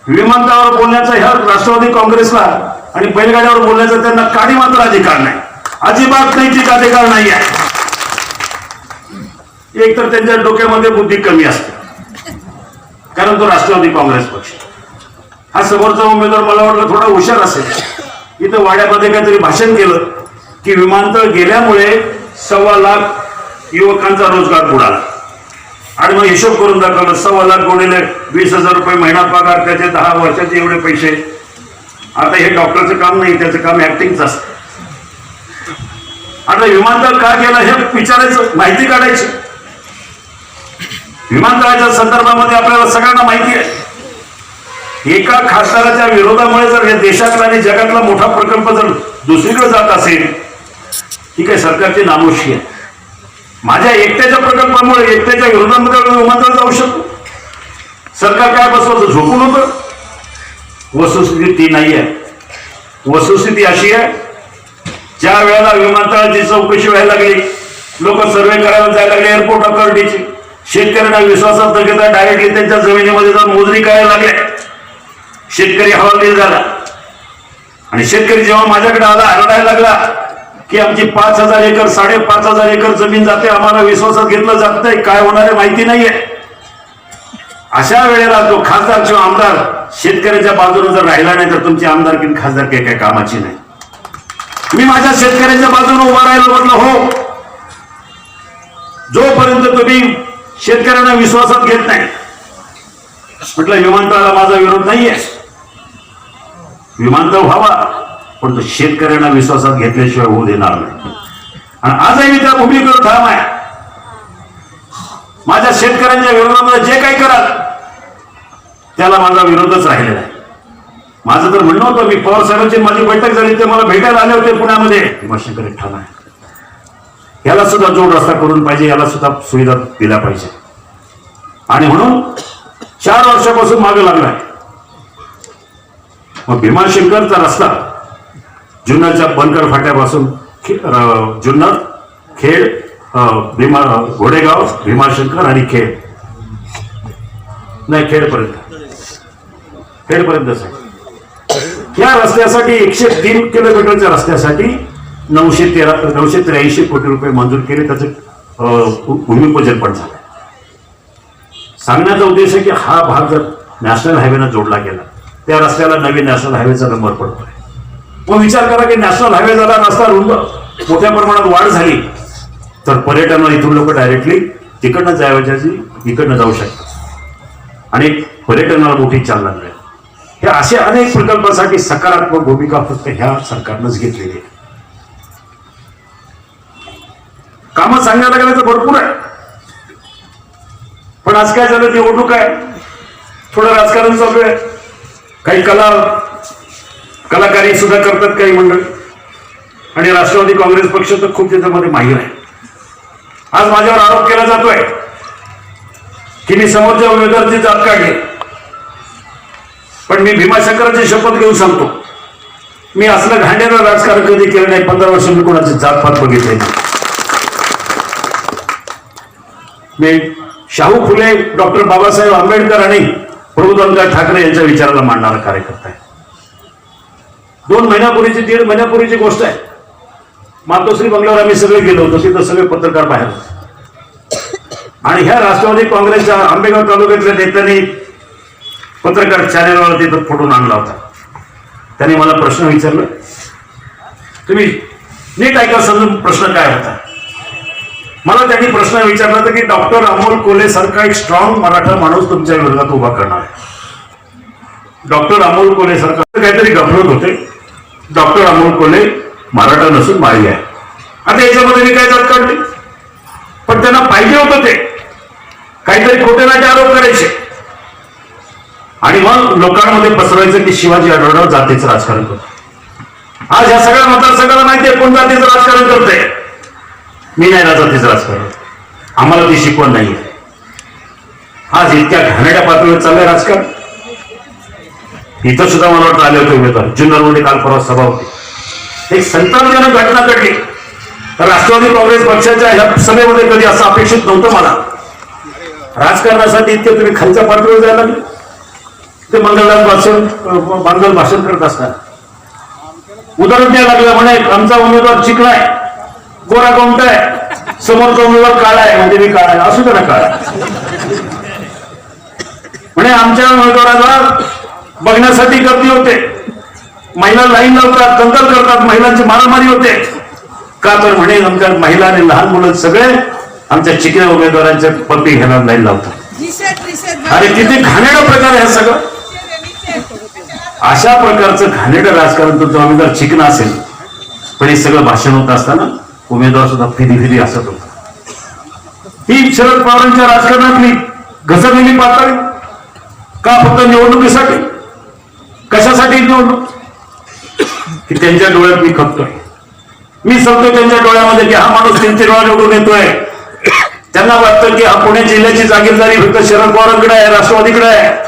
विमानतळावर बोलण्याचा ह्या राष्ट्रवादी काँग्रेसला आणि बैलगाड्यावर बोलण्याचा त्यांना काडी मात्र अधिकार नाही, अजिबात नैतिक अधिकार नाही आहे. एक तर त्यांच्या डोक्यामध्ये बुद्धी कमी असते, कारण तो राष्ट्रवादी काँग्रेस पक्ष. हा समोरचा उमेदवार मला वाटलं थोडा हुशार असेल. इथं वाड्यामध्ये काहीतरी भाषण केलं की विमानतळ गेल्यामुळे 1.25 लाख युवकांचा रोजगार बुडाला. आणि मग हिशोब करून दाखवलं, 1.25 लाख गुणिले 20,000 रुपये महिना पगार, त्याचे 10 वर्षाचे एवढे पैसे. आता हे डॉक्टरचं काम नाही, त्याचं काम ऍक्टिंगच असतं. आता विमानतळ का गेलं हे विचारायचं, माहिती काढायची. विमानतळाच्या संदर्भामध्ये आपल्याला सगळ्यांना माहिती आहे, एका खासदाराच्या विरोधामुळे जर या देशातला आणि जगातला मोठा प्रकल्प जर दुसरीकडे जात असेल, ही काय सरकारची नामोशी आहे. माझ्या एकट्याच्या प्रकल्पामुळे, एकट्याच्या विरोधामध्ये विमानतळ जाऊ शकतो? सरकार काय बसवतं, झोपून होतं? वस्तुस्थिती ती नाही आहे. वस्तुस्थिती अशी आहे, ज्या वेळेला विमानतळाची चौकशी व्हायला लागली, लोक सर्वे करायला जायला लागले एअरपोर्ट अथॉरिटीची, शेतकऱ्यांना विश्वासात न घेता डायरेक्टली त्यांच्या जमिनीमध्ये जाऊन मोजणी करायला लागले. शेतकरी हवालदिल झाला आणि शेतकरी जेव्हा माझ्याकडे आला, हरडायला लागला की आमची 5,000 एकर 5,500 एकर जमीन जाते, आम्हाला विश्वासात घेतलं जात नाही, काय होणार आहे माहिती नाहीये. अशा वेळेला तो खासदार किंवा आमदार शेतकऱ्याच्या बाजूने जर राहिला नाही तर तुमची आमदारकी खासदारकी काय कामाची नाही. मी माझ्या शेतकऱ्यांच्या बाजूने उभा राहिलो, म्हटलं हो, जोपर्यंत तुम्ही शेतकऱ्यांना विश्वासात घेत नाही, म्हटलं विमानतळाला माझा विरोध नाहीये, विमानतळ व्हावा, पण तो शेतकऱ्यांना विश्वासात घेतल्याशिवाय होऊ देणार नाही. आणि आजही मी त्या भूमिकेवर ठाम आहे. माझ्या शेतकऱ्यांच्या विरोधामध्ये जे काही कराल त्याला माझा विरोधच राहिलेला आहे. माझं तर म्हणणं होतं, मी पवार साहेबांची माझी बैठक झाली, ते मला भेटायला आले होते पुण्यामध्ये, भीमाशंकर ठाम आहे, याला सुद्धा जोड रस्ता करून पाहिजे, याला सुद्धा सुविधा दिल्या पाहिजे. आणि म्हणून 4 वर्षापासून मागे लागलाय. मग भीमाशंकरचा रस्ता जुन्नरच्या बनकर फाट्यापासून जुन्नर, खेड, घोडेगाव, भीमाशंकर आणि खेड नाही, खेडपर्यंत या रस्त्यासाठी 103 किलोमीटरच्या रस्त्यासाठी 983 कोटी रुपये मंजूर केले. त्याचं भूमिपूजन पण झालं. सांगण्याचा उद्देश आहे की हा भाग जर नॅशनल हायवेनं जोडला गेला, त्या रस्त्याला नवीन नॅशनल हायवेचा नंबर पडतोय. मग विचार करा की नॅशनल हायवे झाला, रस्ता रुंद, मोठ्या प्रमाणात वाढ झाली, तर पर्यटनाला इथून लोक डायरेक्टली तिकडनं जायची इकडनं जाऊ शकतात आणि पर्यटनाला मोठी चालना मिळेल. हे असे अनेक प्रकल्पासाठी सकारात्मक भूमिका फक्त ह्या सरकारनंच घेतलेली आहे. कामं सांगायला गेलं तर भरपूर आहे, पण आज काय झालं, निवडणूक आहे, थोडं राजकारण चालू आहे, काही कलाकारी सुद्धा करतात काही मंडळ, आणि राष्ट्रवादी काँग्रेस पक्ष तर खूप त्याच्यामध्ये माहीर आहे. आज माझ्यावर आरोप केला जातोय की मी समोरच्या उमेदवाराची जात काढली, पण मी भीमाशंकराची शपथ घेऊन सांगतो, मी असलं घाणेरडं राजकारण कधी केलं नाही. 15 वर्ष मी कोणाची जातपात बघितली नाही. मी शाहू फुले, डॉक्टर बाबासाहेब आंबेडकर आणि प्रबोधनकार ठाकरे यांच्या विचाराला मांडणारा कार्यकर्ता आहे. 2 महिन्यापूर्वीची 1.5 महिन्यापूर्वीची गोष्ट आहे. मातोश्री बंगल्यावर आम्ही सगळे गेलो होतो, तिथं सगळे पत्रकार बाहेर होते आणि ह्या राष्ट्रवादी काँग्रेसच्या आंबेगाव तालुक्यातल्या नेत्यांनी पत्रकार चॅनेलवर तिथं फोटो आणला होता. त्यांनी मला प्रश्न विचारला, तुम्ही नीट ऐका समजून प्रश्न काय होता. मला त्यांनी प्रश्न विचारला होता की डॉक्टर अमोल कोल्हे सारखा एक स्ट्रॉंग मराठा माणूस तुमच्या विरोधात उभा करणार आहे. डॉक्टर अमोल कोल्हे सारखा काहीतरी गफलत होते. डॉक्टर अमोल कोल्हे मराठा नसून माळी आहे. आता याच्यामध्ये मी काय जात काढली, पण त्यांना पाहिजे होतं ते काहीतरी खोटे नाटे आरोप करायचे आणि मग लोकांमध्ये पसरवायचं की शिवाजी आढळराव जातीचं राजकारण करतो. आज या सगळ्या मतदारसंघाला माहिती आहे कोण जातीचं राजकारण करतंय. मी नाही ना जातीचं राजकारण, आम्हाला ती शिकवण नाहीये. आज इतक्या घाणेरड्या पातळीवर चाललंय राजकारण. इथं सुद्धा मला वाटतं आले होते उमेदवार, जुन्नरमध्ये काल परवा सभा होती, एक संतापजनक घटना घडली. राष्ट्रवादी काँग्रेस पक्षाच्या ह्या सभेमध्ये कधी असं अपेक्षित नव्हतं मला. राजकारणासाठी इतके तुम्ही खालच्या पातळीवर जायला लागले. ते मंगलदास भाषण करत असतात. उदाहरण द्यायला लागलं, म्हणे आमचा उमेदवार चिकला आहे, गोरा कोणता आहे, समोरचा उमेदवार काळा आहे, म्हणजे मी काळा आहे, असू दे ना काळा. म्हणे आमच्या उमेदवाराला बघण्यासाठी गर्दी होते, महिला लाईन लावतात, दंगल करतात, महिलांची मारामारी होते. का तर म्हणे आमच्या महिला आणि लहान मुलं सगळे आमच्या चिकल्या उमेदवारांच्या पत्ती घ्यायला लाईन लावतात. अरे किती घाणेरडा प्रकार आहे सगळं. अशा प्रकारचं घाणेरडं राजकारण तुमचा उमेदवार चिकना असेल, पण हे सगळं भाषण होत असताना उमेदवार सुद्धा फिरी असत होता. ही शरद पवारांच्या राजकारणातली घसरलेली पातळी. का फक्त निवडणुकीसाठी? कशासाठी निवडणूक? की त्यांच्या डोळ्यात मी खपतोय, मी सांगतोय त्यांच्या डोळ्यामध्ये की हा माणूस 3 वेळा निवडून येतोय. त्यांना वाटतं की हा पुणे जिल्ह्याची जागीरदारी फक्त शरद पवारांकडे आहे, राष्ट्रवादीकडे आहे.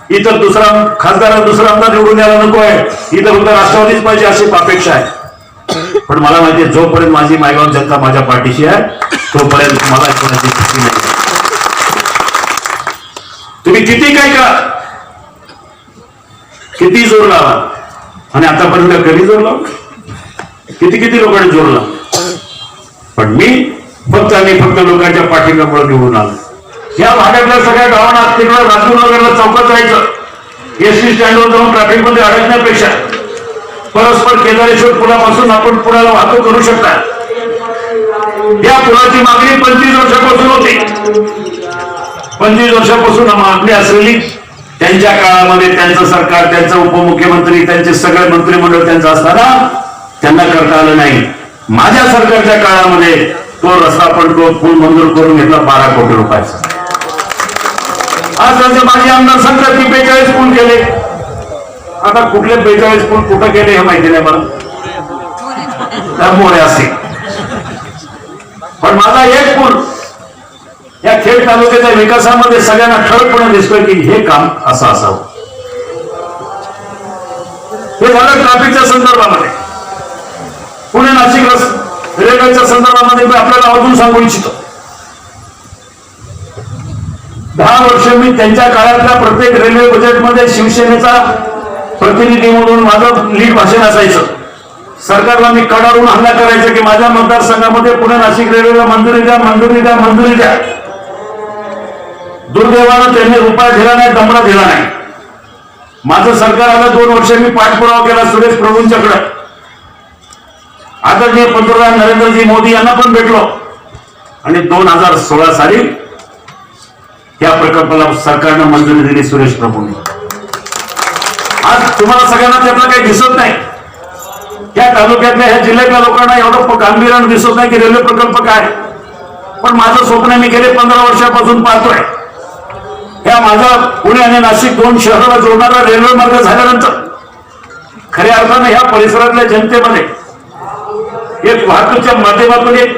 इतर दुसरा खासदार, दुसरा आमदार निवडून यायला नको आहे, इथं फक्त राष्ट्रवादीच पाहिजे अशी अपेक्षा आहे. पण मला माहिती आहे, जोपर्यंत माझी मायगाव जनता माझ्या पाठीशी आहे तोपर्यंत मला कोणाची भीती नाही. तुम्ही किती काय करा, किती जोर लावा, आणि आतापर्यंत कधी जोर लावा, किती लोकांनी जोर लावा, पण मी फक्त लोकांच्या पाठिंब्यामुळे निवडून आलो. या भागातल्या सगळ्या गावांना तिकडे राजगुरुनगरला चौकात जायचं, एसटी स्टँडवर जाऊन ट्रॅफिकमध्ये अडकण्यापेक्षा परस्पर केदारेश्वर पुलापासून आपण पुण्याला वाहतूक करू शकता. या पुलाची मागणी 25 वर्षापासून होती. 25 वर्षापासून मागणी असलेली त्यांच्या काळामध्ये त्यांचं सरकार, त्यांचं उपमुख्यमंत्री, त्यांचे सगळे मंत्रिमंडळ त्यांचं असताना त्यांना करता आलं नाही. माझ्या सरकारच्या काळामध्ये तो रस्ता पण तो पूल मंजूर करून घेतला 12 कोटी रुपयाचा. आज त्यांचे माजी आमदार सांगतात की 42 पूल केले. आता कुठले 42 पूल कुठं केले हे माहिती नाही मला, त्यामुळे असे. पण माझा एक पूल या खेड तालुक्याच्या विकासामध्ये सगळ्यांना ठळकपणे दिसतोय की हे काम असं असावं. हे झालं ट्रॅफिकच्या संदर्भामध्ये. पुणे नाशिक रेल्वेच्या संदर्भामध्ये मी आपल्याला अजून सांगू इच्छितो. 10 वर्ष मी त्यांच्या काळातल्या प्रत्येक रेल्वे बजेटमध्ये शिवसेनेचा प्रतिनिधी म्हणून माझं लीड भाषण असायचं. सरकारला मी कडाडून हल्ला करायचं की माझ्या मतदारसंघामध्ये पुणे नाशिक रेल्वेला मंजुरी द्या. दुर्दैवानं त्यांनी रुपया दिला नाही, दमडा दिला नाही. माझं सरकार आलं 2 वर्ष मी पाठपुरावा केला सुरेश प्रभूंच्याकडे. आदरणीय पंतप्रधान नरेंद्रजी मोदी यांना पण भेटलो आणि 2016 साली या प्रकल्पाला सरकारनं मंजुरी दिली सुरेश प्रभूंनी. आज तुम्हाला सगळ्यांना त्यातलं काही दिसत नाही. या तालुक्यातल्या ह्या जिल्ह्यातल्या लोकांना एवढं गांभीर्यानं दिसत नाही की रेल्वे प्रकल्प काय. पण माझं स्वप्न मी गेले 15 वर्षापासून पाहतोय. ह्या माझा पुणे आणि नाशिक 2 शहराला जोडणारा रेल्वे मार्ग झाल्यानंतर खऱ्या अर्थानं ह्या परिसरातल्या जनतेमध्ये एक वाहतुकीच्या माध्यमातून एक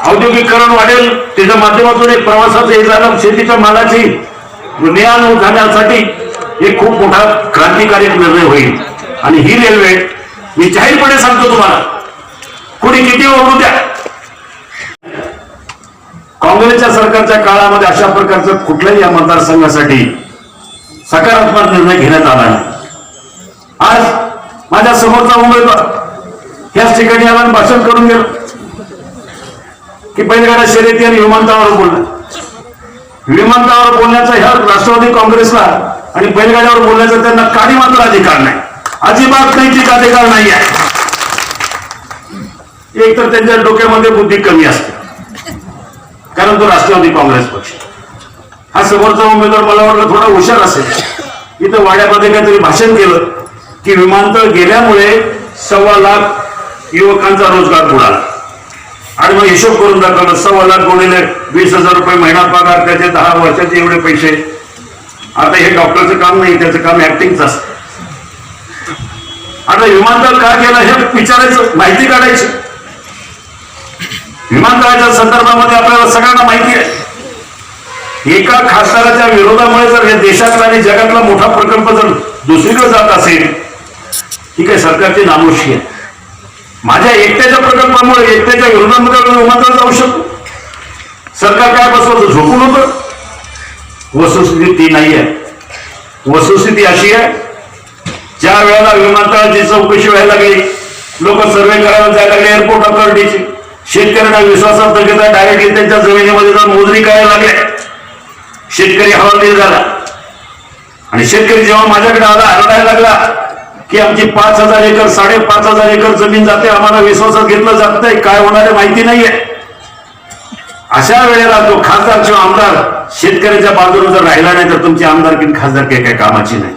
औद्योगिकरण वाढेल, त्याच्या माध्यमातून एक प्रवासाचं हे झालं, शेतीच्या मालाची ने-आण जाण्यासाठी एक खूप मोठा क्रांतिकारी निर्णय होईल. आणि ही रेल्वे मी जाहीरपणे सांगतो तुम्हाला, कोणी किती ओरडू द्या, काँग्रेसच्या सरकारच्या काळामध्ये अशा प्रकारचं कुठल्याही या मतदारसंघासाठी सकारात्मक निर्णय घेण्यात आला नाही. आज माझ्या समोरचा उमेदवार याच ठिकाणी आला भाषण करून गेलो की बैलगाडा शर्यती आणि विमानतळावर बोलला. विमानतळावर बोलण्याचा ह्या राष्ट्रवादी काँग्रेसला आणि बैलगाड्यावर बोलण्याचा त्यांना काही मात्र अधिकार नाही, अजिबात नैतिक अधिकार नाही आहे. एक तर त्यांच्या डोक्यामध्ये बुद्धी कमी असते, कारण तो राष्ट्रवादी काँग्रेस पक्ष. हा समोरचा उमेदवार मला वाटलं थोडा हुशार असेल. इथं वाड्यामध्ये काहीतरी भाषण केलं की विमानतळ गेल्यामुळे 1.25 लाख युवकांचा रोजगार बुडाला. आणि मग हिशोब करून दाखवलं, 1.25 लाख गुणिले 20,000 रुपये महिना पगार, त्याचे 10 वर्षाचे एवढे पैसे. आता हे डॉक्टरचं काम नाही, त्याचं काम ऍक्टिंगचं असतं. आता विमानतळ का केलं हे विचारायचं, माहिती काढायची. विमानतळाच्या संदर्भामध्ये आपल्याला सगळ्यांना माहिती आहे, एका खासदाराच्या विरोधामुळे जर या देशातला आणि जगातला मोठा प्रकल्प जर दुसरीकडे जात असेल, ही काही सरकारची नामोशी आहे. माझ्या एकट्याच्या प्रकल्पामुळे, एकट्याच्या विरोधामध्ये विमानतळ जाऊ शकतो. सरकार काय बसवतं, झोपून होतं. वस्तुस्थिती ती नाही आहे. वस्तुस्थिती अशी आहे, ज्या वेळेला विमानतळाची चौकशी व्हायला लागली, लोक सर्वे करायला जायला लागले एअरपोर्ट अथॉरिटीची, शेतकऱ्यांना विश्वासात न घेता डायरेक्टली त्यांच्या जमिनीमध्ये जाऊन मोजणी करायला लागले. शेतकरी हवालदिल झाला आणि शेतकरी जेव्हा माझ्याकडे आला, हरडायला लागला की आमची 5,000 एकर 5,500 एकर जमीन जाते, आम्हाला विश्वासात घेतलं जात नाही, काय होणार आहे माहिती नाहीये. अशा वेळेला तो खासदार किंवा आमदार शेतकऱ्याच्या बाजूने जर राहिला नाही तर तुमची आमदारकी खासदारकी काही कामाची नाही.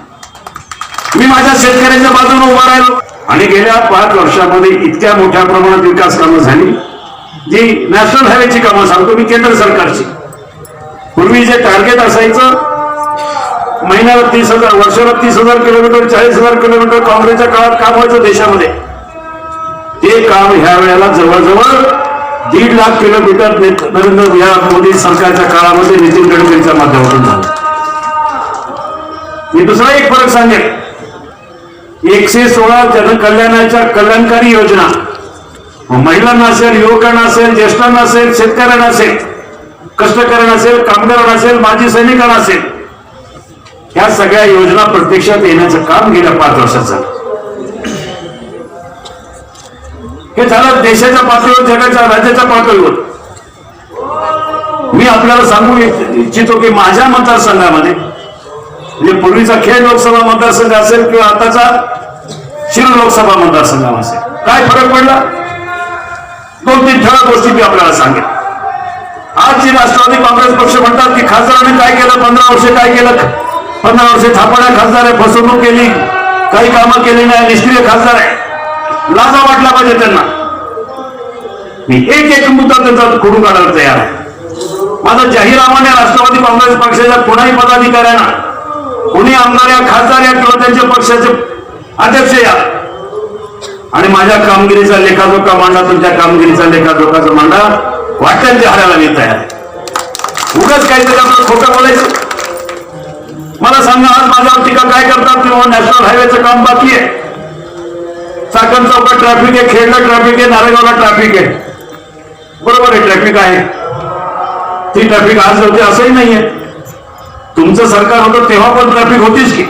मी माझ्या शेतकऱ्यांच्या बाजूने उभा राहिलो आणि गेल्या 5 वर्षामध्ये इतक्या मोठ्या प्रमाणात विकास कामं झाली, जी नॅशनल हायवेची कामं सांगतो मी, केंद्र सरकारची. पूर्वी जे टार्गेट असायचं महिन्याला 30,000, वर्षाला 30,000 किलोमीटर, 40,000 किलोमीटर काँग्रेसच्या काळात काम व्हायचं देशामध्ये, ते काम ह्या वेळेला जवळजवळ 1.5 लाख किलोमीटर नरेंद्र या मोदी सरकारच्या काळामध्ये नितीन गडकरींच्या माध्यमातून झालं. मी दुसरा एक फरक सांगेन, 116 जनकल्याणाच्या कल्याणकारी योजना महिलांना असेल, युवकांना असेल, ज्येष्ठांना असेल, शेतकऱ्यांना असेल, कष्टकऱ्यांना असेल, कामगारांना असेल, माजी सैनिकांना असेल, या सगळ्या योजना प्रत्यक्षात येण्याचं काम गेल्या 5 वर्षात झालं. हे झालं देशाच्या पातळीवर, जगाच्या, राज्याच्या पातळीवर. मी आपल्याला सांगू इच्छितो की माझ्या मतदारसंघामध्ये, म्हणजे पूर्वीचा खेड लोकसभा मतदारसंघ असेल किंवा आताचा शिरूर लोकसभा मतदारसंघ असेल, काय फरक पडला? 2-3 ठळक गोष्टी मी आपल्याला सांगेन. आज जी राष्ट्रवादी काँग्रेस पक्ष म्हणतात की खासदारांनी काय केलं, 15 वर्षे काय केलं, 15 वर्षे थापाड्या खासदार आहे, फसवणूक केली, काही कामं केली नाही, निष्क्रिय खासदार आहे, लाजा वाटला पाहिजे त्यांना. मी एक मुद्दा त्यांचा खोडून काढायला तयार आहे. माझं जाहीरनामाने राष्ट्रवादी काँग्रेस पक्षाच्या कोणाही पदाधिकाऱ्यांना, कोणी आमदार या, खासदार या किंवा त्यांच्या पक्षाचे अध्यक्ष या, आणि माझ्या कामगिरीचा लेखाजोखा मांडा, तुमच्या कामगिरीचा लेखाजोखाचा मांडा, वाटण हारायला मी तयार आहे. उगाच काहीतरी आपलं खोटं बोलायचं. मला सांगा, आज माझ्यावर टीका काय करतात किंवा नॅशनल हायवेचं काम बाकी आहे, चाकण चौकात ट्रॅफिक आहे, खेडला ट्रॅफिक आहे, नारायणगावला ट्रॅफिक आहे. बरोबर आहे, ट्रॅफिक आहे, ती ट्रॅफिक आज होते असंही नाहीये. तुमचं सरकार होतं तेव्हा पण ट्रॅफिक होतीच की.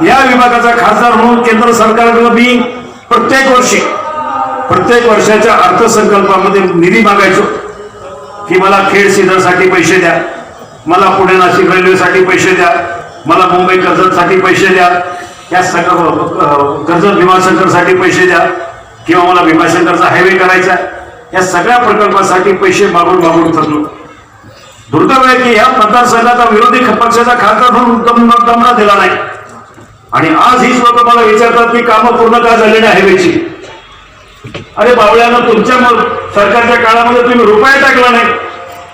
या विभागाचा खासदार म्हणून केंद्र सरकारकडे मी प्रत्येक वर्षाच्या अर्थसंकल्पामध्ये निधी मागायचो की मला खेड सीझनसाठी पैसे द्या, मला पुणे नाशिक रेल्वेसाठी पैसे द्या, मला मुंबई कर्जतसाठी पैसे द्या, या सगळं कर्जत भीमाशंकरसाठी पैसे द्या, किंवा मला भीमाशंकरचा हायवे करायचा, या सगळ्या प्रकल्पासाठी पैसे मागून थकलो. दुर्दैव आहे की या मतदारसंघाचा विरोधी पक्षाचा खासदार म्हणून दमना दिला नाही. आणि आज हीच लोक मला विचारतात की कामं पूर्ण का झाली नाही हायवेची. अरे बावळ्यानं, तुमच्या सरकारच्या काळामध्ये तुम्ही रुपया टाकला नाही,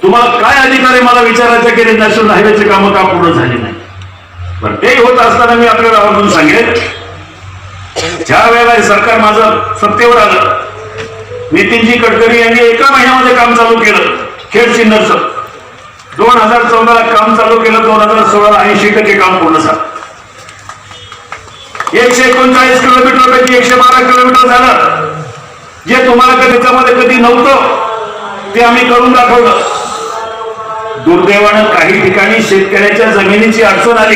तुम्हाला काय अधिकार आहे मला विचारायचं की नॅशनल हायवेची कामं का पूर्ण झाली नाही. पण ते होत असताना मी आपल्याला आवर्जून सांगेन, ज्या वेळेला हे सरकार माझं सत्तेवर आलं, नितीनजी गडकरी यांनी 1 महिन्यामध्ये काम चालू केलं खेड सिन्नरचं. 2014ला काम चालू केलं, 2016ला 80% काम पूर्ण झालं. 139 किलोमीटर पैकी 112 किलोमीटर झालं. जे तुम्हाला त्याच्यामध्ये कधी नव्हतं ते आम्ही करून दाखवलं. दुर्दैवानं काही ठिकाणी शेतकऱ्याच्या जमिनीची अडचण आली,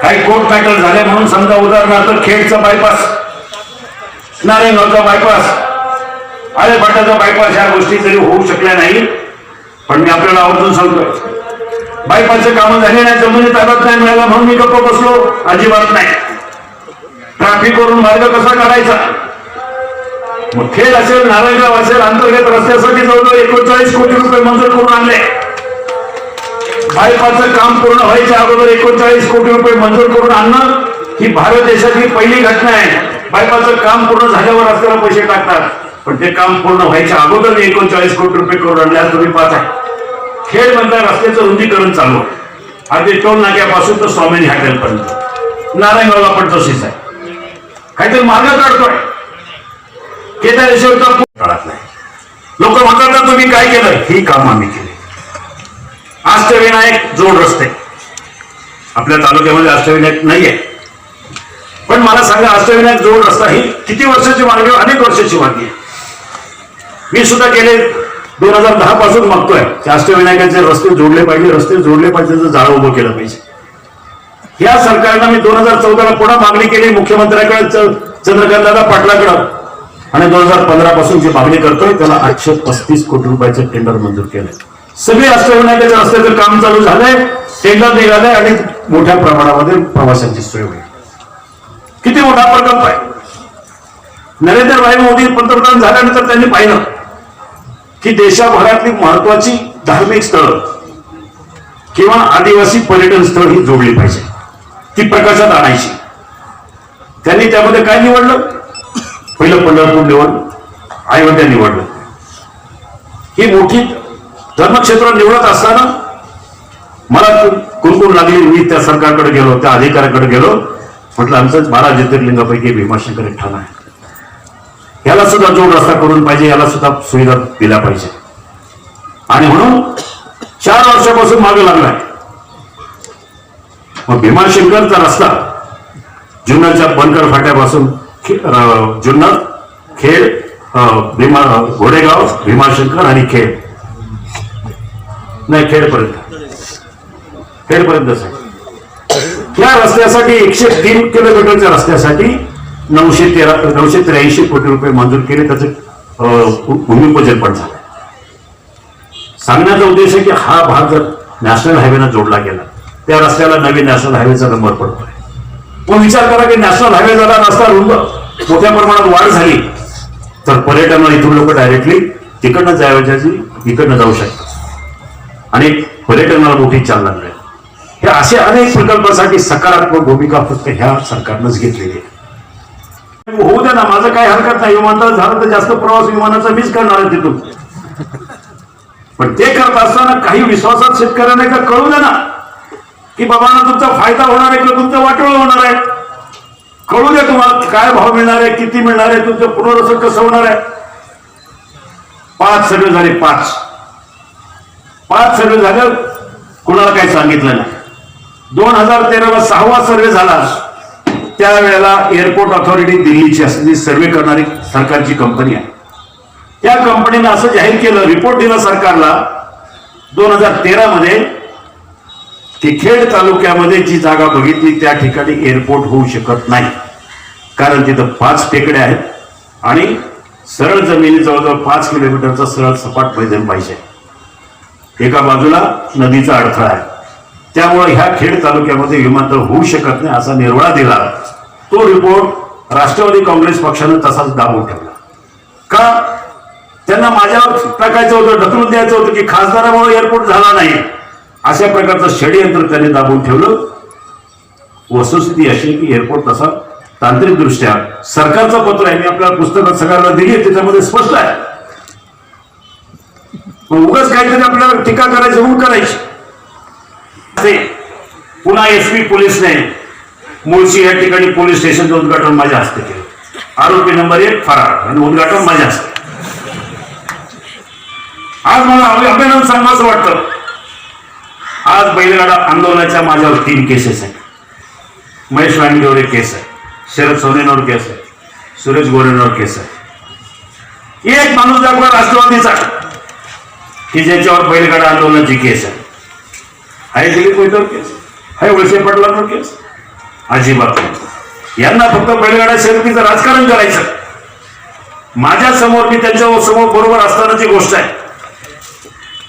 काही कोर्ट मॅटर झाले म्हणून समजा, उदाहरणार्थ खेडचा बायपास, नारायणगावचा बायपास, आळेफाटाचा बायपास, ह्या गोष्टी जरी होऊ शकल्या नाही, पण मी आपल्याला आवर्जून सांगतोय, बायपासचे कामं झाले नाही, जमिनी ताब्यात नाही मिळाला म्हणून मी गप्प बसलो, अजिबात नाही. ट्रॅफिक वरून मार्ग कसा काढायचा, मग खेड असेल, नारायणगाव असेल, अंतर्गत रस्त्यासाठी जवळजवळ 39 कोटी रुपये मंजूर करून आणले. बायपासचं काम पूर्ण व्हायच्या अगोदर 39 कोटी रुपये मंजूर करून आणणं ही भारत देशातली पहिली घटना आहे. बायपासचं काम पूर्ण झाल्यावर रस्त्याला पैसे टाकतात, पण ते काम पूर्ण व्हायच्या अगोदर 39 कोटी रुपये करून आणले. आज तुम्ही पाहताय खेड मधल्या रस्त्याचं रुंदीकरण चालू आहे, अगदी टोल नाक्यापासून तर स्वामिनी हॉटेलपर्यंत. नारायणगावला पण तशीच आहे, काहीतरी मार्ग काढतोय. केदारेश्वरचा काळात नाही. लोक म्हणतात तुम्ही काय केलं, ही काम आम्ही केली. अष्टविनायक जोड रस्ते आपल्या तालुक्यामध्ये अष्टविनायक नाहीये, पण मला सांगा, अष्टविनायक जोड रस्ता ही किती वर्षाची मागणी, अनेक वर्षाची मागणी आहे. मी सुद्धा गेले 2010 पासून मागतोय की अष्टविनायकाचे रस्ते जोडले पाहिजे, रस्ते जोडले पाहिजे, जाळं उभं केलं पाहिजे. या सरकारनं मी 2014ला पुन्हा मागणी केली मुख्यमंत्र्याकडे, चंद्रकांतदादा पाटलाकडे, आणि 2015 पासून जी मागणी करतोय त्याला 835 कोटी रुपयाचं टेंडर मंजूर केलंय. सगळे अष्टविनायकाच्या रस्त्याचं काम चालू झालंय, टेंडर निघालंय आणि मोठ्या प्रमाणामध्ये प्रवाशांची सोय होईल. किती मोठा प्रकल्प आहे. नरेंद्रभाई मोदी पंतप्रधान झाल्यानंतर त्यांनी पाहिलं की देशभरातली महत्वाची धार्मिक स्थळं किंवा आदिवासी पर्यटन स्थळ ही जोडली पाहिजे, ती प्रकाशात आणायची. त्यांनी त्यामध्ये काय निवडलं? पहिलं पंढरपूर निवडलं, अयोध्या निवडलं. ही मोठी धर्मक्षेत्र निवडत असताना मला कुणकुण लागली. मी त्या सरकारकडे गेलो, त्या अधिकाऱ्याकडे गेलो, म्हटलं आमचं 12 ज्योतिर्लिंगापैकी भीमाशंकर एक ठाण आहे, याला सुद्धा जोड रस्ता करून पाहिजे, याला सुद्धा सुविधा दिल्या पाहिजे. आणि म्हणून 4 वर्षापासून मागे लागलाय. मग भीमाशंकरचा रस्ता जुन्नरच्या बनकर फाट्यापासून जुन्नर, खेड, घोडेगाव, भीमाशंकर आणि खेड, नाही खेडपर्यंत या रस्त्यासाठी 103 किलोमीटरच्या रस्त्यासाठी 983 कोटी रुपये मंजूर केले. त्याचं भूमिपूजन पण झालं. सांगण्याचा उद्देश आहे की हा भाग जर नॅशनल हायवेनं जोडला गेला, त्या रस्त्याला नवीन नॅशनल हायवेचा नंबर पडतोय. मग विचार करा की नॅशनल हायवे झाला, रस्ता रुंद, मोठ्या प्रमाणात वाढ झाली, तर पर्यटनाला इथून लोक डायरेक्टली तिकडनं जायची इकडनं जाऊ शकतात आणि पर्यटनाला मोठी चालना मिळेल. हे असे अनेक प्रकल्पासाठी सकारात्मक भूमिका फक्त ह्या सरकारनंच घेतलेली आहे. होऊ द्या ना, माझं काही हरकत नाही. विमानतळ झालं तर जास्त प्रवास विमानाचा मीच करणार आहे तिथून. पण ते करत असताना काही विश्वासात शेतकऱ्यांना का कळू द्या ना की बाबांना तुमचा फायदा होणार आहे किंवा तुमचं वाटोळ होणार आहे. कळू द्या तुम्हाला काय भाव मिळणार आहे, किती मिळणार आहे, तुमचं पुनर्वसन कसं होणार आहे. 5 सर्वे झाले, 5 सर्वे झालं, कुणाला काही सांगितलं नाही. 2013ला 6वा सर्वे झाला. त्यावेळेला एअरपोर्ट ऑथॉरिटी दिल्लीची असलेली सर्वे करणारी सरकारची कंपनी आहे. त्या कंपनीनं असं जाहीर केलं, रिपोर्ट दिला सरकारला 2013 मध्ये की खेड तालुक्यामध्ये जी जागा बघितली त्या ठिकाणी एअरपोर्ट होऊ शकत नाही, कारण तिथं 5 टेकड्या आहेत आणि सरळ जमिनी जवळजवळ 5 किलोमीटरचा सरळ सपाट मैदान पाहिजे. एका बाजूला नदीचा अडथळा आहे, त्यामुळे ह्या खेड तालुक्यामध्ये विमानतळ होऊ शकत नाही असा निर्वाळा दिला. तो रिपोर्ट राष्ट्रवादी काँग्रेस पक्षानं तसाच दाबून ठेवला. का? त्यांना माझ्यावर टाकायचं होतं, ढकलून द्यायचं होतं की खासदारामुळे एअरपोर्ट झाला नाही, अशा प्रकारचं षडयंत्र त्यांनी दाबून ठेवलं. वस्तुस्थिती अशी की एअरपोर्ट तसा तांत्रिकदृष्ट्या सरकारचं पत्र आहे, मी आपल्याला पुस्तकात सगळ्यांना दिली, त्याच्यामध्ये स्पष्ट आहे. उगाच काहीतरी आपल्याला टीका करायची म्हणून करायची. पुन्हा एसपी पोलीसने मुळशी या ठिकाणी पोलीस स्टेशनचं उद्घाटन माझ्या हस्ते केलं. आरोपी नंबर 1 फरार आणि उद्घाटन माझ्या हस्ते. आज मला अभिनंदन सांगावं वाटतं. आज बैलगाडा आंदोलनाच्या माझ्यावर 3 केसेस आहेत. महेश वांगीवर एक केस आहे, शरद सोनेंवर केस आहे, सुरेश गोरेंवर केस आहे. एक माणूस दाखवा राष्ट्रवादीचा की ज्याच्यावर बैलगाडा आंदोलनाची केस आहे दिलीप मोहितेवर केस आहे, वळसे पाटलांवर केस. अजिबात नाही. यांना फक्त बैलगाडा शर्यतीचं राजकारण करायचं. माझ्या समोर, मी त्यांच्या समोर बरोबर असतानाची गोष्ट आहे.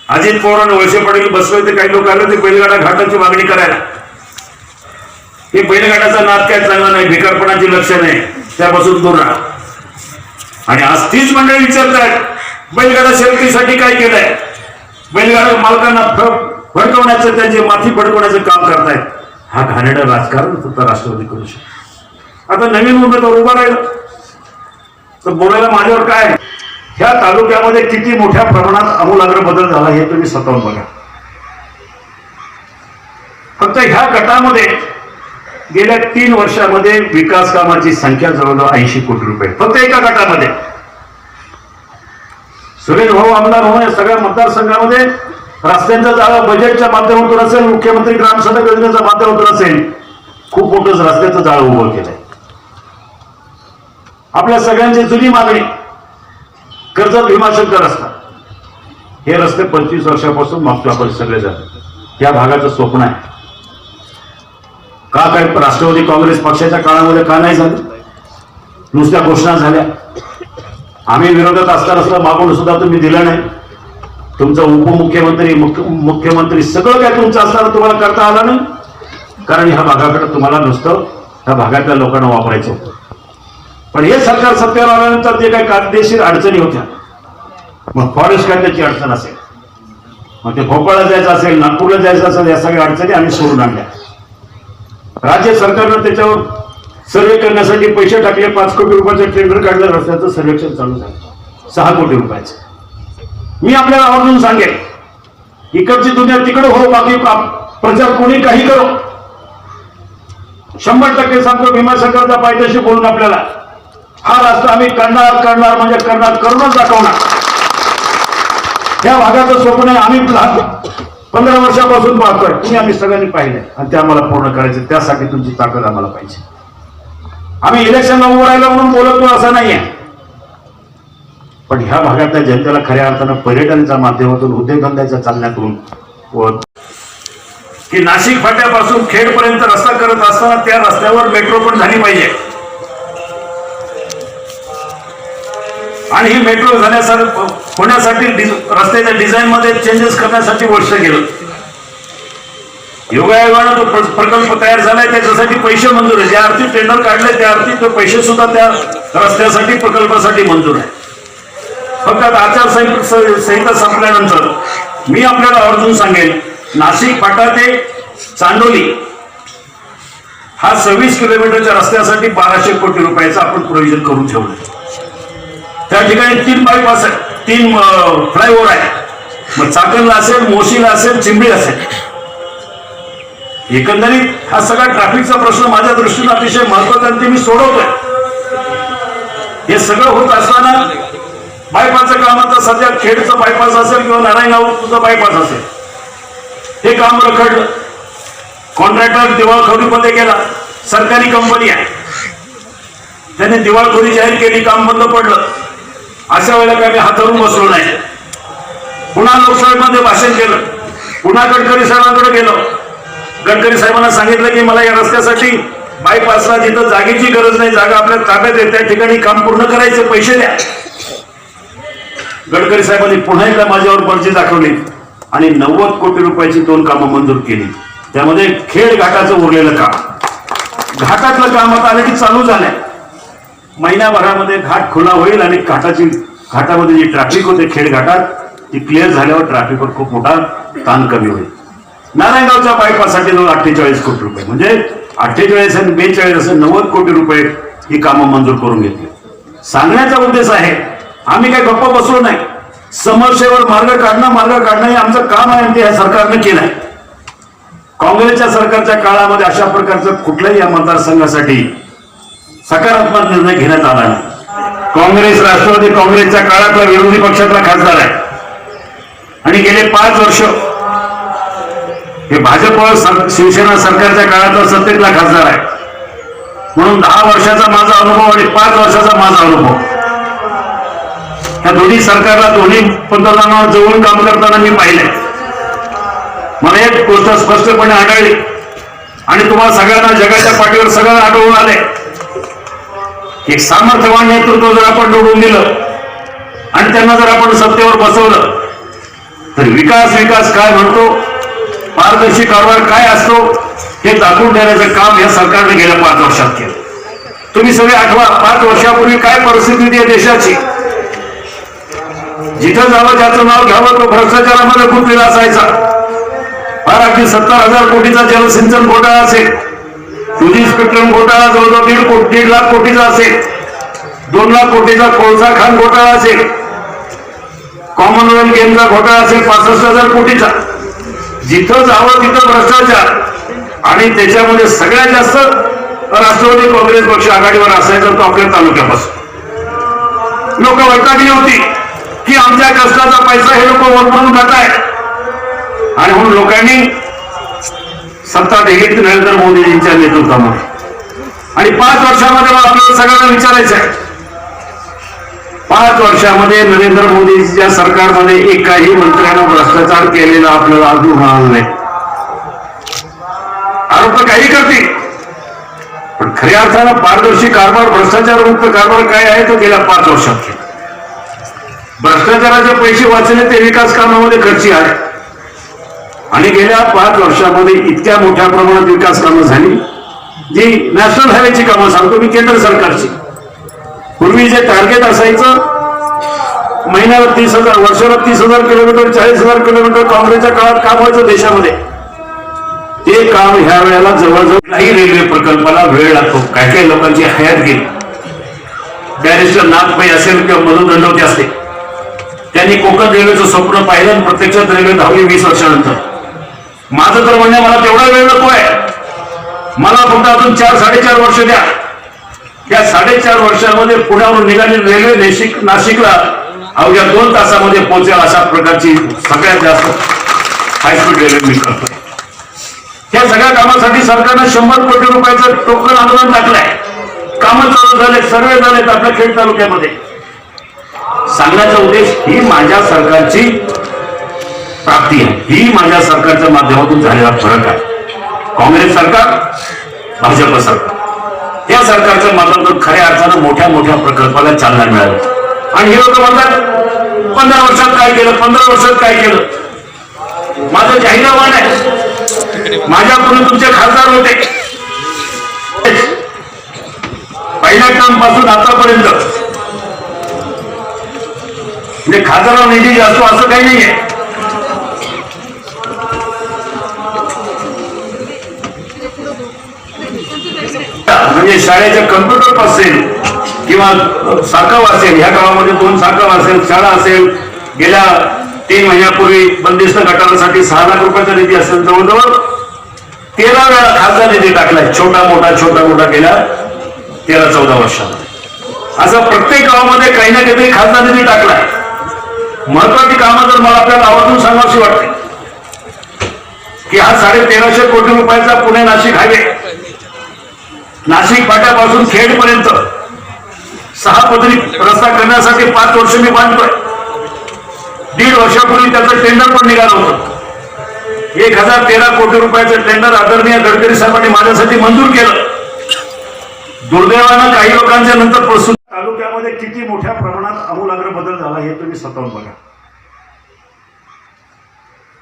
अजित पवार आणि वळसे पाटील बसले, ते काही लोक आले ते बैलगाडा घाटाची मागणी करायला. हे बैलगाडाचा नाद काय चांगला नाही, भिकारपणाची लक्षण आहे, त्यापासून दूर राहा. आणि आज तीच मंडळी विचारतात बैलगाडा शर्यतीसाठी काय केलंय. बैलगाडा मालकांना भडकवण्याचं, त्यांची माथी भडकवण्याचं काम करतायत. हा घाणेरडं राजकारण फक्त राष्ट्रवादी करू शकतो. आता नवीन उमेदवार उभा राहिला तर बोलायला माझ्यावर काय. ह्या तालुक्यामध्ये किती मोठ्या प्रमाणात आमूलाग्र बदल झाला हे तुम्ही स्वतःहून बघा. फक्त ह्या गटामध्ये गेल्या 3 वर्षामध्ये विकास कामाची संख्या जवळजवळ 80 कोटी रुपये फक्त एका गटामध्ये. सुरेश भाऊ आमदार होऊन सगळ्या मतदारसंघामध्ये रस्त्यांचा जाळा बजेटच्या माध्यमातून असेल, मुख्यमंत्री ग्राम सडक योजनेच्या माध्यमातून असेल, खूप मोठं रस्त्याचं जाळं उभं केलंय. आपल्या सगळ्यांची जुनी मागणी कर्जत भीमाशंकर रस्ता, हे रस्ते 25 वर्षापासून मागतो आपण सगळेजण. या भागाचं स्वप्न आहे. का काय राष्ट्रवादी काँग्रेस पक्षाच्या काळामध्ये का नाही झालं? नुसत्या घोषणा झाल्या. आम्ही विरोधात असताना सुद्धा मागून सुद्धा तुम्ही दिलं नाही. तुमचं उपमुख्यमंत्री मुख्यमंत्री सगळं काय तुमचं असताना तुम्हाला करता आलं नाही, कारण ह्या भागाकडे तुम्हाला नुसतं ह्या भागातल्या लोकांना वापरायचं होतं. पण हे सरकार सत्तेवर आल्यानंतर जे काही कायदेशीर अडचणी होत्या, मग फॉरेस्ट कायद्याची अडचण असेल, मग ते भोपाळला जायचं असेल, नागपूरला जायचं असेल, या सगळ्या अडचणी आम्ही सोडून आणल्या. राज्य सरकारनं त्याच्यावर सर्वे करण्यासाठी पैसे टाकले. 5 कोटी रुपयाचं टेंडर काढलं, रस्त्याचं सर्वेक्षण चालू झालं 6 कोटी रुपयाचं. मी आपल्याला आवर्जून सांगेन, इकडची दुनिया तिकडे हो, बाकी प्रचार कोणी काही करो, 100% सांगतो भीमाशंकरच्या पायथ्याशी बोलून आपल्याला हा रस्ता आम्ही करणार म्हणजे करूनच दाखवणार. या भागाचं स्वप्न आहे, आम्ही 15 वर्षापासून पाहतोय, तुम्ही आम्ही सगळ्यांनी पाहिलंय आणि ते आम्हाला पूर्ण करायचं. त्यासाठी तुमची ताकद आम्हाला पाहिजे. आम्ही इलेक्शनला उभं राहिलो म्हणून बोलतो असं नाहीये, पण ह्या भागातल्या जनतेला खऱ्या अर्थानं पर्यटनाच्या माध्यमातून उद्योगधंद्याच्या चालण्यातून की नाशिक फाट्यापासून खेडपर्यंत रस्ता करत असताना त्या रस्त्यावर मेट्रो पण झाली पाहिजे. आणि ही मेट्रो होण्यासाठी रस्त्याच्या डिझाईन मध्ये चेंजेस करण्यासाठी वर्ष गेलं. योगायोगानं तो प्रकल्प तयार झालाय, त्याच्यासाठी पैसे मंजूर आहे. ज्या अर्थी टेंडर काढले त्या अर्थी तो पैसे सुद्धा त्या रस्त्यासाठी प्रकल्पासाठी मंजूर आहे. फक्त आचारसंहिता संपल्यानंतर मी आपल्याला आवर्जून सांगेन, नाशिक फाटा ते चांडोली हा 26 किलोमीटरच्या रस्त्यासाठी 1200 कोटी रुपयाचं आपण प्रोव्हिजन करून ठेवलं. त्या ठिकाणी 3 बायपास आहे, 3 फ्लायओव्हर आहे. मग चाकणला असेल, मोशीला असेल, चिंबळी असेल. एकंदरीत हा सगळा ट्रॅफिकचा प्रश्न माझ्या दृष्टीने अतिशय महत्वाचा आणि ते मी सोडवतोय. हे सगळं होत असताना बायपासचं काम, आता सध्या खेडचं बायपास असेल किंवा नारायणगावचं बायपास असेल, हे काम रखडलं. कॉन्ट्रॅक्टर दिवाळखोरीमध्ये गेला. सरकारी कंपनी आहे, त्याने दिवाळखोरी जाहीर केली, काम बंद पडलं. अशा वेळेला काय मी हात धरून बसलो नाही. पुन्हा लोकसभेमध्ये भाषण केलं, पुन्हा गडकरी साहेबांकडे गेलो. गडकरी साहेबांना सांगितलं की मला या रस्त्यासाठी बायपासला जिथं जागेची गरज नाही, जागा आपल्या ताब्यात आहे, त्या ठिकाणी काम पूर्ण करायचे, पैसे द्या. गडकरी साहेबांनी पुन्हा एकदा माझ्यावर मर्जी दाखवली आणि 90 कोटी रुपयाची 2 कामं मंजूर केली. त्यामध्ये खेड घाटाचं उरलेलं काम, घाटातलं काम आता आलं की चालू झालंय. महिन्याभरामध्ये घाट खुला होईल आणि घाटामध्ये जी ट्रॅफिक होते खेड घाटात ती क्लिअर झाल्यावर ट्रॅफिकवर खूप मोठा ताण कमी होईल. नारायणगावच्या बायपाससाठी 48 कोटी रुपये, म्हणजे 48 आणि 42 असे 90 कोटी रुपये ही कामं मंजूर करून घेतली. सांगण्याचा उद्देश आहे, आम्ही काय गप्पा बसलो नाही. समस्येवर मार्ग काढणं हे आमचं काम आहे आणि ते ह्या सरकारनं केलंय. काँग्रेसच्या सरकारच्या काळामध्ये अशा प्रकारचं कुठल्याही या मतदारसंघासाठी सकारात्मक निर्णय घेण्यात आला नाही. काँग्रेस राष्ट्रवादी काँग्रेसच्या काळातला विरोधी पक्षातला खासदार आहे आणि गेले 5 वर्ष हे भाजप शिवसेना सरकारच्या काळातला सत्तेतला खासदार आहे. म्हणून 10 वर्षाचा माझा अनुभव आणि 5 वर्षाचा माझा अनुभव, या दोन्ही सरकारला, दोन्ही पंतप्रधानांना जवळून काम करताना मी पाहिलंय. मला एक गोष्ट स्पष्टपणे आढळली आणि तुम्हाला सगळ्यांना जगाच्या पाठीवर सगळं आढळून आले. एक सामर्थ्यवान नेतृत्व जर आपण निवडून दिलं आणि त्यांना जर आपण सत्तेवर बसवलं तर विकास काय म्हणतो, पारदर्शी कारभार काय असतो हे दाखवून देण्याचं काम या सरकारने गेल्या 5 वर्षात केलं. तुम्ही सगळे आठवा, 5 वर्षापूर्वी काय परिस्थिती होती देशाची. जिथं जावं, ज्याचं नाव घ्यावं तो भ्रष्टाचारामध्ये गुंतलेला असायचा. फार अगदी 70,000 कोटीचा जलसिंचन घोटाळा असेल, दुधी स्पेक्ट्रम घोटाळा जवळजवळ 1.5 लाख कोटीचा असेल, 2 लाख कोटीचा कोळसा खान घोटाळा असेल, कॉमनवेल्थ गेमचा घोटाळा असेल 65,000 कोटीचा. जिथं जावं तिथं भ्रष्टाचार. आणि त्याच्यामध्ये सगळ्यात जास्त राष्ट्रवादी काँग्रेस पक्ष आघाडीवर असायचा तो आपल्या तालुक्यापासून. लोक वैतागली होती की आमच्या कष्टाचा पैसा हे लोक वरपडून खाताय. आणि म्हणून लोकांनी सत्ता घेतली नरेंद्र मोदीजींच्या नेतृत्वामध्ये. आणि 5 वर्षामध्ये आपल्याला सगळ्यांना विचारायचं आहे, 5 वर्षामध्ये नरेंद्र मोदींच्या सरकारमध्ये एकाही मंत्र्यानं भ्रष्टाचार केलेला आपल्याला आढळून आला नाही. आरोप काही करतील, पण खऱ्या अर्थानं पारदर्शी कारभार, भ्रष्टाचारमुक्त कारभार काय आहे तो गेल्या 5 वर्षात केला. भ्रष्टाचाराचे पैसे वाचले ते विकास कामामध्ये खर्ची आहे. आणि गेल्या 5 वर्षामध्ये इतक्या मोठ्या प्रमाणात विकास कामं झाली, जी नॅशनल हायवेची कामं सांगतो मी, केंद्र सरकारची. पूर्वी जे टार्गेट असायचं महिन्याला 30,000, वर्षाला 30,000 किलोमीटर, 40,000 किलोमीटर काँग्रेसच्या काळात काम व्हायचं देशामध्ये, ते काम ह्या वेळेला जवळजवळ काही रेल्वे प्रकल्पाला वेळ लागतो. काही काही लोकांची हयात गेली. बॅरिस्टर नागपै असेल किंवा मधु दंडवते असते, त्यांनी कोकण रेल्वेचं स्वप्न पाहिलं आणि प्रत्यक्षात रेल्वे धावली 20 वर्षानंतर. माझं तर म्हणणं मला तेवढा वेळ नको आहे, मला फक्त अजून 4-4.5 वर्ष द्या. त्या 4.5 वर्षामध्ये पुण्यावरून निघाली रेल्वे नाशिकला अवघ्या 2 तासामध्ये पोहोचेल अशा प्रकारची सगळ्यात जास्त हायस्पीड रेल्वे मी करतोय. या सगळ्या कामासाठी सरकारनं 100 कोटी रुपयाचं टोकन अनुदान टाकलंय. कामं चालू झाले, सर्वे झालेत आपल्या खेड तालुक्यामध्ये. सांगण्याचा उद्देश ही माझ्या सरकारची प्राप्ती आहे, ही माझ्या सरकारच्या माध्यमातून झालेला फरक आहे. काँग्रेस सरकार, भाजप सरकार या सरकारच्या माध्यमातून खऱ्या अर्थानं मोठ्या मोठ्या प्रकल्पाला चालना मिळाली. आणि हे लोक म्हणतात 15 वर्षात काय केलं, 15 वर्षात काय केलं. माझं जाहीर आव्हान आहे, माझ्या पुढे तुमचे खासदार होते, पहिल्या टर्म पासून आतापर्यंत, म्हणजे खासदार निधी जास्त असं काही नाहीये. म्हणजे शाळेच्या कम्प्युटर असेल किंवा साकव असेल, ह्या गावामध्ये 2 साकव असेल, शाळा असेल, गेल्या 3 महिन्यापूर्वी बंदिस्त गटारासाठी 6 लाख रुपयाचा निधी असेल, जवळजवळ 13 वेळा खासदार निधी टाकलाय. छोटा मोठा गेल्या 13-14 वर्षात असं प्रत्येक गावामध्ये काही ना काहीतरी खासदार निधी टाकलाय. महत्वाची कामं जर मला आपल्या गावातून सांगावीशी वाटते की हा 1350 कोटी रुपयाचा पुणे नाशिक हायवे, नाशिक फाट्यापासून खेड पर्यंत 6 पदरी रस्ता करण्यासाठी 5 वर्ष मी बांधतोय. 1.5 वर्षापूर्वी त्याचं टेंडर पण निघालं होतं. 1013 कोटी रुपयाचं टेंडर आदरणीय गडकरी साहेबांनी माझ्यासाठी मंजूर केलं. दुर्दैवानं काही लोकांच्या नंतर प्रस्तुत तालुक्यामध्ये किती मोठ्या प्रमाणात आमूलाग्र बदल झाला हे तुम्ही स्वतःहून बघा.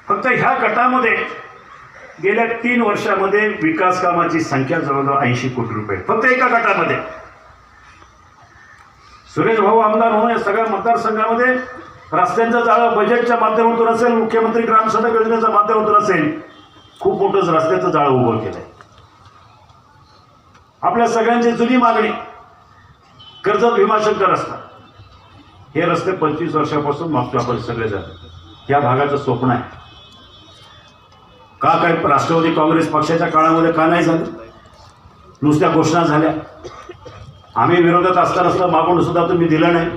फक्त ह्या गटामध्ये गेल्या 3 वर्षामध्ये विकास कामाची संख्या जवळजवळ 80 कोटी रुपये फक्त एका गटामध्ये. सुरेश भाऊ आमदार म्हणून या सगळ्या मतदारसंघामध्ये रस्त्यांचं जाळं बजेटच्या माध्यमातून असेल, मुख्यमंत्री ग्राम सडक योजनेच्या माध्यमातून असेल, खूप मोठं रस्त्याचं जाळं उभं केलंय. आपल्या सगळ्यांची जुनी मागणी कर्जत भीमाशंकर रस्ता, हे रस्ते 25 वर्षापासून मागतो आपण सगळेजण. या भागाचं स्वप्न आहे. का काय राष्ट्रवादी काँग्रेस पक्षाच्या काळामध्ये का नाही झालं? नुसत्या घोषणा झाल्या. आम्ही विरोधात असताना सुद्धा मागून सुद्धा तुम्ही दिलं नाही.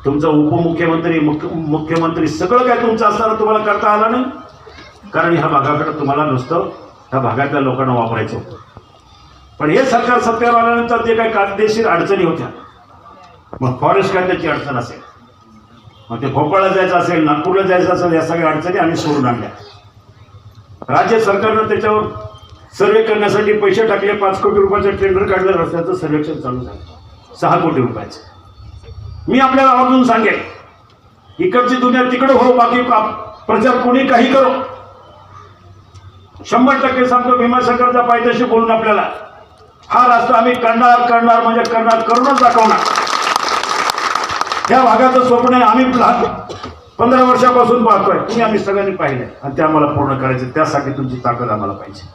तुमचं उपमुख्यमंत्री, मुख्यमंत्री सगळं काय तुमचं असताना तुम्हाला करता आलं नाही, कारण ह्या भागाकडे तुम्हाला नुसतं ह्या भागातल्या लोकांना वापरायचं होतं. पण हे सरकार सत्तेवर आल्यानंतर जे काही कायदेशीर अडचणी होत्या, मग फॉरेस्ट कायद्याची अडचण असेल, मग ते भोपाळला जायचं असेल, नागपूरला जायचं असेल, या सगळ्या अडचणी आम्ही सोडून आणल्या. राज्य सरकारनं त्याच्यावर सर्वे करण्यासाठी पैसे टाकले. 5 कोटी रुपयाचं टेंडर काढलं, रस्त्याचं सर्वेक्षण चालू झालं 6 कोटी रुपयाचं. मी आपल्याला आवर्जून सांगेन, इकडची दुनिया तिकडे हो, बाकी प्रचार कोणी काही करो, 100% सांगतो भीमाशंकरच्या पायथ्याशी बोलून आपल्याला हा रस्ता आम्ही करणार म्हणजे करणार, करूनच दाखवणार. या भागाचं स्वप्न आहे, आम्ही 15 वर्षापासून पाहतोय, तुम्ही आम्ही सगळ्यांनी पाहिलंय, आणि ते आम्हाला पूर्ण करायचं. त्यासाठी तुमची ताकद आम्हाला पाहिजे.